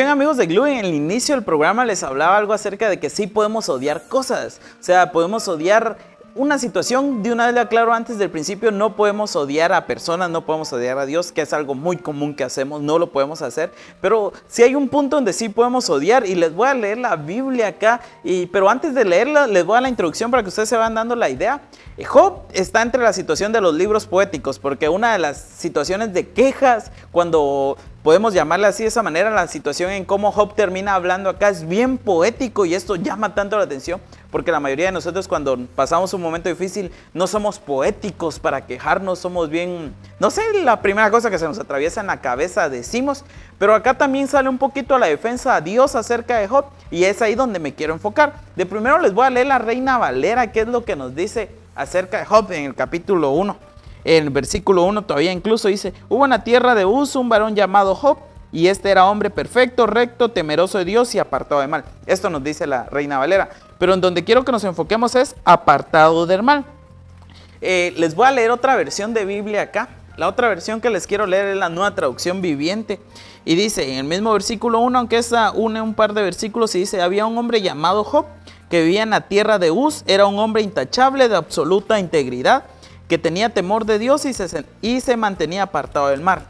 Muy bien, amigos de Glue, en el inicio del programa les hablaba algo acerca de que sí podemos odiar cosas. O sea, podemos odiar una situación. De una vez le aclaro antes del principio, no podemos odiar a personas, no podemos odiar a Dios, que es algo muy común que hacemos, no lo podemos hacer. Pero sí hay un punto donde sí podemos odiar, y les voy a leer la Biblia acá. Pero antes de leerla, les voy a dar la introducción para que ustedes se van dando la idea. Job está entre la situación de los libros poéticos, porque una de las situaciones de quejas, cuando podemos llamarla así de esa manera, la situación en cómo Job termina hablando acá es bien poético, y esto llama tanto la atención porque la mayoría de nosotros cuando pasamos un momento difícil no somos poéticos para quejarnos, somos bien, no sé, la primera cosa que se nos atraviesa en la cabeza decimos, pero acá también sale un poquito a la defensa a Dios acerca de Job, y es ahí donde me quiero enfocar. De primero les voy a leer la Reina Valera, que es lo que nos dice acerca de Job en el capítulo 1. En el versículo 1 todavía incluso dice: hubo en la tierra de Uz un varón llamado Job, y este era hombre perfecto, recto, temeroso de Dios y apartado del mal. Esto nos dice la Reina Valera. Pero en donde quiero que nos enfoquemos es apartado del mal. Les voy a leer otra versión de Biblia acá. La otra versión que les quiero leer es la Nueva Traducción Viviente. Y dice en el mismo versículo 1, aunque esa une un par de versículos, y dice: había un hombre llamado Job que vivía en la tierra de Uz. Era un hombre intachable, de absoluta integridad, que tenía temor de Dios y se mantenía apartado del mal.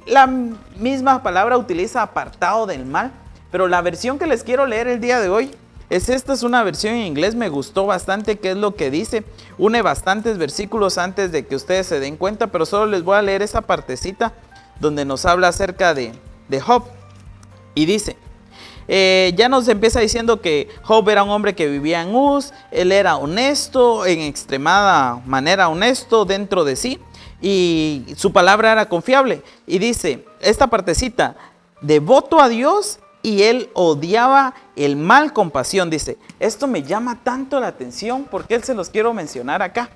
La misma palabra utiliza apartado del mal, pero la versión que les quiero leer el día de hoy es una versión en inglés, me gustó bastante, que es lo que dice. Une bastantes versículos antes de que ustedes se den cuenta, pero solo les voy a leer esa partecita donde nos habla acerca de Job. Y dice: ya nos empieza diciendo que Job era un hombre que vivía en Uz, él era honesto, en extremada manera honesto dentro de sí, y su palabra era confiable. Y dice esta partecita: devoto a Dios, y él odiaba el mal con pasión. Dice, esto me llama tanto la atención porque él se los quiero mencionar acá.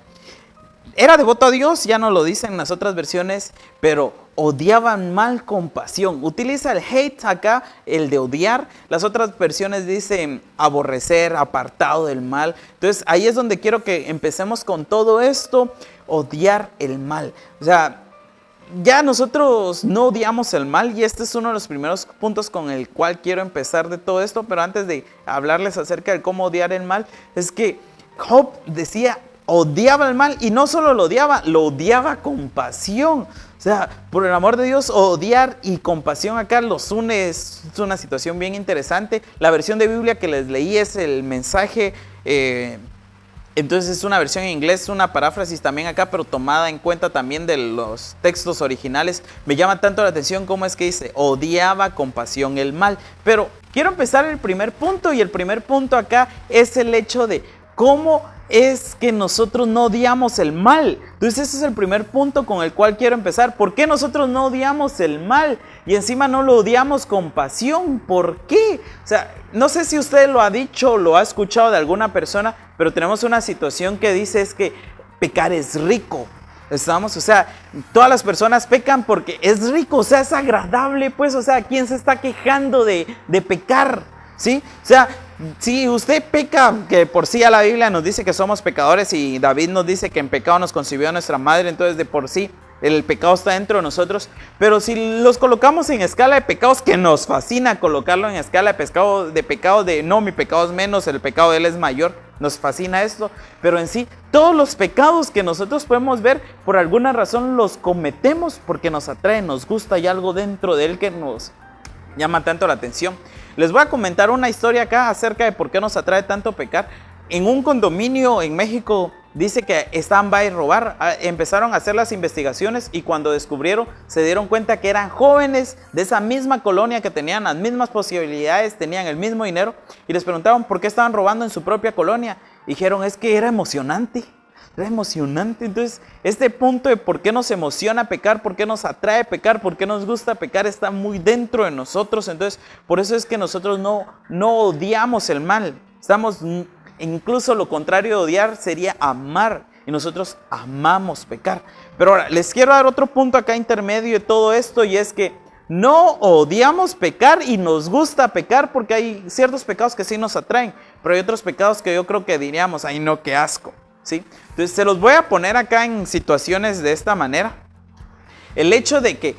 Era devoto a Dios, ya no lo dicen las otras versiones, pero odiaban mal con pasión. Utiliza el hate acá, el de odiar. Las otras versiones dicen aborrecer, apartado del mal. Entonces ahí es donde quiero que empecemos con todo esto, odiar el mal. O sea, ya nosotros no odiamos el mal, y este es uno de los primeros puntos con el cual quiero empezar de todo esto. Pero antes de hablarles acerca de cómo odiar el mal, es que Job decía, odiaba el mal, y no solo lo odiaba con pasión. O sea, por el amor de Dios, odiar y compasión acá los une, es una situación bien interesante. La versión de Biblia que les leí es el mensaje, entonces es una versión en inglés, una paráfrasis también acá, pero tomada en cuenta también de los textos originales. Me llama tanto la atención cómo es que dice, odiaba con pasión el mal. Pero quiero empezar el primer punto, y el primer punto acá es el hecho de cómo es que nosotros no odiamos el mal. Entonces ese es el primer punto con el cual quiero empezar. ¿Por qué nosotros no odiamos el mal? Y encima no lo odiamos con pasión. ¿Por qué? O sea, no sé si usted lo ha dicho o lo ha escuchado de alguna persona, pero tenemos una situación que dice es que pecar es rico. O sea, todas las personas pecan porque es rico, o sea, es agradable, pues. O sea, ¿quién se está quejando de pecar? ¿Sí? O sea, si usted peca, que por sí a la Biblia nos dice que somos pecadores, y David nos dice que en pecado nos concibió nuestra madre, entonces de por sí el pecado está dentro de nosotros. Pero si los colocamos en escala de pecados, que nos fascina colocarlo en escala de pecados de no, mi pecado es menos, el pecado de él es mayor, nos fascina esto. Pero en sí, todos los pecados que nosotros podemos ver, por alguna razón los cometemos porque nos atrae, nos gusta, y algo dentro de él que nos llama tanto la atención. Les voy a comentar una historia acá acerca de por qué nos atrae tanto pecar. En un condominio en México dice que estaban a robar. Empezaron a hacer las investigaciones, y cuando descubrieron, se dieron cuenta que eran jóvenes de esa misma colonia que tenían las mismas posibilidades, tenían el mismo dinero, y les preguntaban por qué estaban robando en su propia colonia. Dijeron, es que era emocionante. Era emocionante. Entonces, este punto de por qué nos emociona pecar, por qué nos atrae pecar, por qué nos gusta pecar, está muy dentro de nosotros. Entonces, por eso es que nosotros no odiamos el mal. Incluso lo contrario de odiar sería amar, y nosotros amamos pecar. Pero ahora, les quiero dar otro punto acá intermedio de todo esto, y es que no odiamos pecar y nos gusta pecar, porque hay ciertos pecados que sí nos atraen, pero hay otros pecados que yo creo que diríamos, ay no, qué asco. ¿Sí? Entonces se los voy a poner acá en situaciones de esta manera. El hecho de que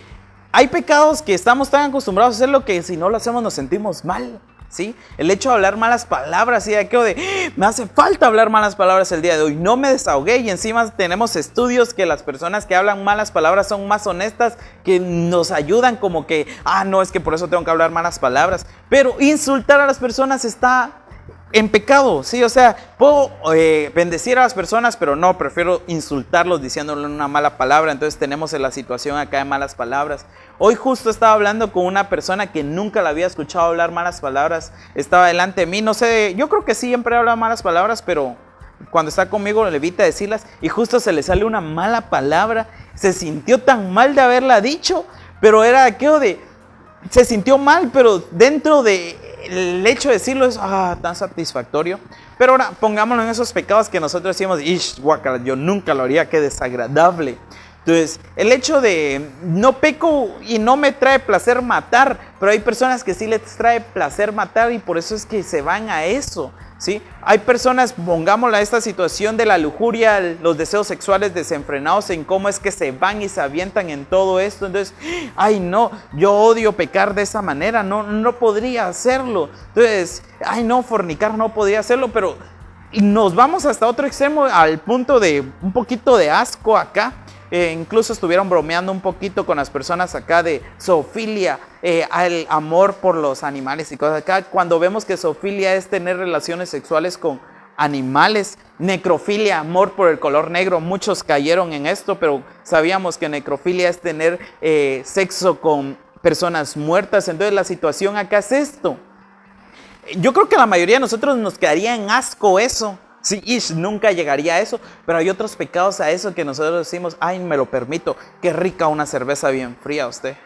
hay pecados que estamos tan acostumbrados a hacerlo que si no lo hacemos nos sentimos mal. ¿Sí? El hecho de hablar malas palabras y de aquello de me hace falta hablar malas palabras el día de hoy, no me desahogué, y encima tenemos estudios que las personas que hablan malas palabras son más honestas, que nos ayudan como que, no, es que por eso tengo que hablar malas palabras, pero insultar a las personas está en pecado, ¿sí? O sea, puedo bendecir a las personas, pero no, prefiero insultarlos diciéndole una mala palabra. Entonces tenemos la situación acá de malas palabras. Hoy justo estaba hablando con una persona que nunca la había escuchado hablar malas palabras. Estaba delante de mí, no sé, yo creo que siempre habla malas palabras, pero cuando está conmigo le evita decirlas. Y justo se le sale una mala palabra. Se sintió tan mal de haberla dicho, pero era aquello de... Se sintió mal, pero dentro de el hecho de decirlo es tan satisfactorio. Pero ahora pongámonos en esos pecados que nosotros decimos, guácala, yo nunca lo haría, qué desagradable. Entonces, el hecho de no peco y no me trae placer matar, pero hay personas que sí les trae placer matar y por eso es que se van a eso, ¿sí? Hay personas, pongámosla, esta situación de la lujuria, los deseos sexuales desenfrenados, en cómo es que se van y se avientan en todo esto. Entonces, no, yo odio pecar de esa manera, no podría hacerlo. Entonces, no, fornicar no podría hacerlo, pero nos vamos hasta otro extremo al punto de un poquito de asco acá. Incluso estuvieron bromeando un poquito con las personas acá de zoofilia, el amor por los animales y cosas acá. Cuando vemos que zoofilia es tener relaciones sexuales con animales, necrofilia, amor por el color negro, muchos cayeron en esto, pero sabíamos que necrofilia es tener sexo con personas muertas. Entonces la situación acá es esto. Yo creo que a la mayoría de nosotros nos quedaría en asco eso. Sí, nunca llegaría a eso, pero hay otros pecados a eso que nosotros decimos, me lo permito, qué rica una cerveza bien fría usted.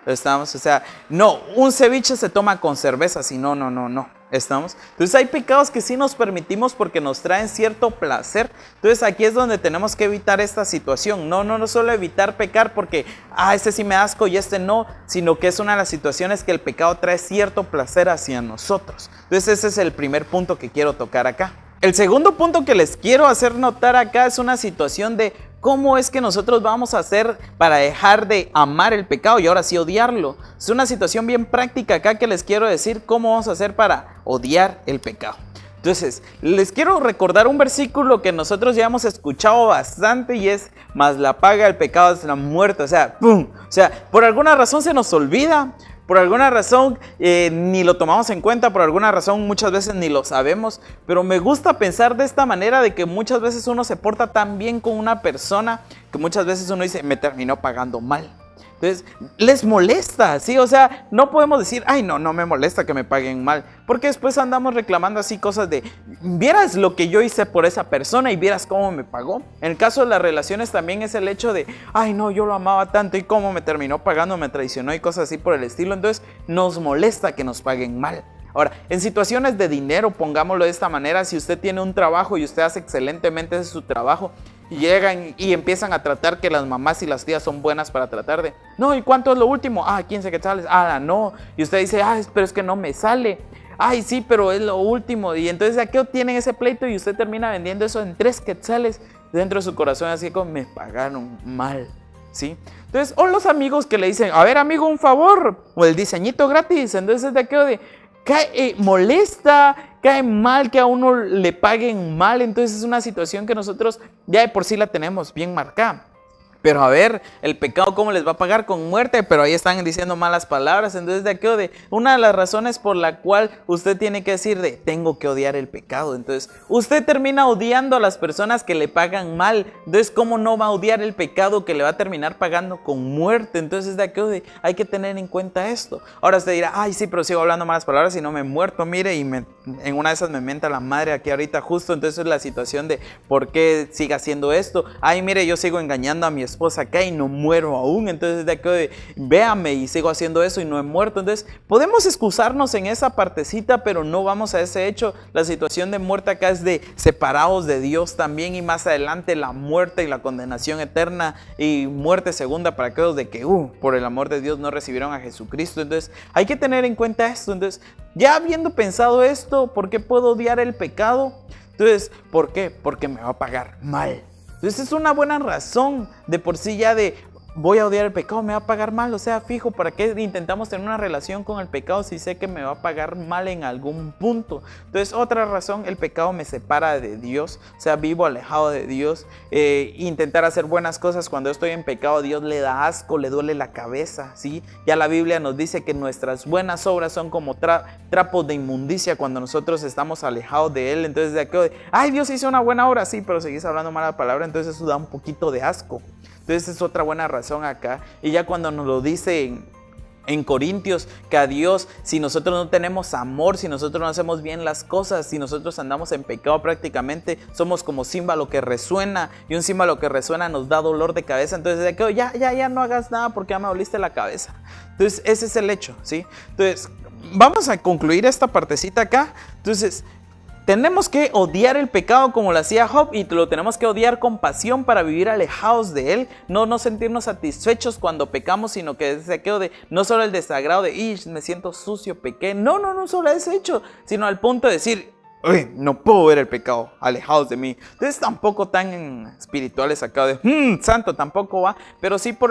¿Estamos? O sea, no, un ceviche se toma con cerveza, si no. ¿Estamos? Entonces hay pecados que sí nos permitimos porque nos traen cierto placer. Entonces aquí es donde tenemos que evitar esta situación. No solo evitar pecar porque, este sí me da asco y este no, sino que es una de las situaciones que el pecado trae cierto placer hacia nosotros. Entonces ese es el primer punto que quiero tocar acá. El segundo punto que les quiero hacer notar acá es una situación de cómo es que nosotros vamos a hacer para dejar de amar el pecado y ahora sí odiarlo. Es una situación bien práctica acá que les quiero decir cómo vamos a hacer para odiar el pecado. Entonces, les quiero recordar un versículo que nosotros ya hemos escuchado bastante y es, mas la paga del pecado es la muerte. O sea, ¡pum! O sea, por alguna razón se nos olvida. Por alguna razón ni lo tomamos en cuenta, por alguna razón muchas veces ni lo sabemos, pero me gusta pensar de esta manera de que muchas veces uno se porta tan bien con una persona que muchas veces uno dice, me terminó pagando mal. Entonces, les molesta, ¿sí? O sea, no podemos decir, no me molesta que me paguen mal, porque después andamos reclamando así cosas de, vieras lo que yo hice por esa persona y vieras cómo me pagó. En el caso de las relaciones también es el hecho de, no, yo lo amaba tanto y cómo me terminó pagando, me traicionó y cosas así por el estilo. Entonces, nos molesta que nos paguen mal. Ahora, en situaciones de dinero, pongámoslo de esta manera, si usted tiene un trabajo y usted hace excelentemente su trabajo, y llegan y empiezan a tratar que las mamás y las tías son buenas para tratar de, no, ¿y cuánto es lo último? 15 quetzales, no, y usted dice, pero es que no me sale, sí, pero es lo último, y entonces ¿a qué obtienen ese pleito? Y usted termina vendiendo eso en 3 quetzales, dentro de su corazón así como, me pagaron mal, ¿sí? Entonces, o los amigos que le dicen, a ver amigo, un favor, o el diseñito gratis, entonces de aquello de, molesta, cae mal que a uno le paguen mal. Entonces es una situación que nosotros ya de por sí la tenemos bien marcada. Pero a ver, el pecado cómo les va a pagar con muerte, pero ahí están diciendo malas palabras. Entonces de aquello de una de las razones por la cual usted tiene que decir de tengo que odiar el pecado. Entonces usted termina odiando a las personas que le pagan mal. Entonces cómo no va a odiar el pecado que le va a terminar pagando con muerte. Entonces de aquello de hay que tener en cuenta esto. Ahora usted dirá, sí, pero sigo hablando malas palabras y no me he muerto, mire, y en una de esas me menta la madre aquí ahorita justo. Entonces es la situación de por qué sigue haciendo esto. Mire, yo sigo engañando a mi esposa acá y no muero aún. Entonces de aquí de, véame, y sigo haciendo eso y no he muerto. Entonces podemos excusarnos en esa partecita, pero no vamos a ese hecho. La situación de muerte acá es de separados de Dios también, y más adelante la muerte y la condenación eterna y muerte segunda para aquellos de que por el amor de Dios no recibieron a Jesucristo. Entonces hay que tener en cuenta esto. Entonces, ya habiendo pensado esto, ¿por qué puedo odiar el pecado? Entonces, ¿por qué? Porque me va a pagar mal. Entonces es una buena razón de por sí ya de voy a odiar el pecado, me va a pagar mal, o sea, fijo, ¿para qué intentamos tener una relación con el pecado si sé que me va a pagar mal en algún punto? Entonces, otra razón, el pecado me separa de Dios, o sea, vivo alejado de Dios. Intentar hacer buenas cosas cuando estoy en pecado, Dios le da asco, le duele la cabeza, ¿sí? Ya la Biblia nos dice que nuestras buenas obras son como trapos de inmundicia cuando nosotros estamos alejados de Él. Entonces, de aquello de, ay, Dios hizo una buena obra, sí, pero seguís hablando mala palabra, entonces eso da un poquito de asco. Entonces es otra buena razón acá. Y ya cuando nos lo dice en Corintios, que a Dios, si nosotros no tenemos amor, si nosotros no hacemos bien las cosas, si nosotros andamos en pecado prácticamente, somos como címbalo que resuena, y un címbalo que resuena nos da dolor de cabeza. Entonces de que ya no hagas nada porque ya me doliste la cabeza. Entonces ese es el hecho, ¿sí? Entonces vamos a concluir esta partecita acá. Entonces tenemos que odiar el pecado como lo hacía Job, y lo tenemos que odiar con pasión para vivir alejados de él, no sentirnos satisfechos cuando pecamos, sino que es aquello de no solo el desagrado de me siento sucio, pequé, no solo ese hecho, sino al punto de decir, no puedo ver el pecado, alejados de mí. Entonces tampoco tan espirituales acá de santo, tampoco va, pero sí por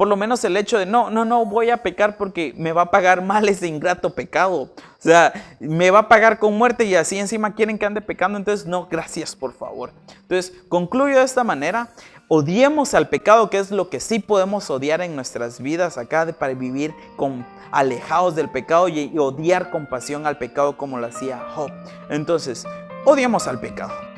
lo menos el hecho de no voy a pecar porque me va a pagar mal ese ingrato pecado. O sea, me va a pagar con muerte y así encima quieren que ande pecando. Entonces no, gracias, por favor. Entonces concluyo de esta manera. Odiemos al pecado, que es lo que sí podemos odiar en nuestras vidas acá, para vivir alejados del pecado y odiar con pasión al pecado como lo hacía Job. Entonces, odiemos al pecado.